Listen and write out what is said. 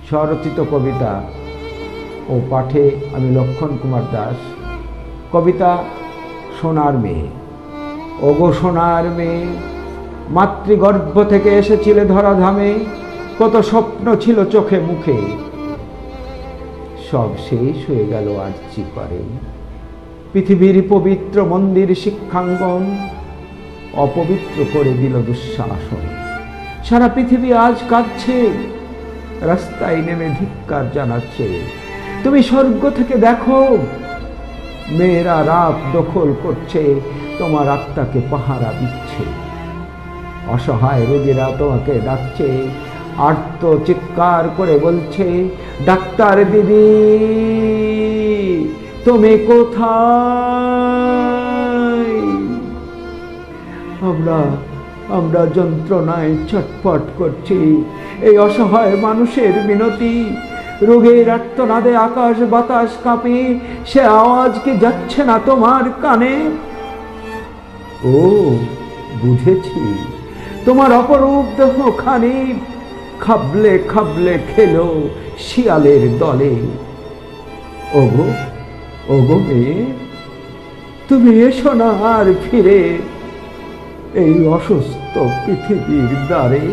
স্বরচিত কবিতা ও পাঠে আমি লক্ষণ কুমার দাস। কবিতা সোনার মেয়ে। ওগো সোনার মেয়ে, মাতৃগর্ভ থেকে এসেছিলে ধরাধামে, কত স্বপ্ন ছিল চোখে মুখে, সব শেষ হয়ে গেল আর্জি করে। পৃথিবীর পবিত্র মন্দির শিক্ষাঙ্গন অপবিত্র করে দিল দুঃশাসন। সারা পৃথিবী আজ কাঁদছে, রাস্তায় নেমে ধিক্কার জানাচ্ছে। তুমি স্বর্গ থেকে দেখো, মেয়েরা রাত দখল করছে, তোমার আত্মাকে পাহারা দিচ্ছে। অসহায় রোগীরা তোমাকে ডাকছে, আর্ত চিৎকার করে বলছে, ডাক্তার দিদি তুমি কোথায়? আমরা যন্ত্রণায় ছটফট করছি। এই অসহায় মানুষের মিনতি, রোগের আর্তনাদে আকাশ বাতাস কাঁপে, সে আওয়াজ কি যাচ্ছে না তোমার কানে? ও বুঝেছি, তোমার অপরূপ দেহখানি খাবলে খাবলে খেলো শিয়ালের দলে। ওগো মেয়ে, তুমি এসো না আর ফিরে এই অসুস্থ পৃথিবীর দ্বারে।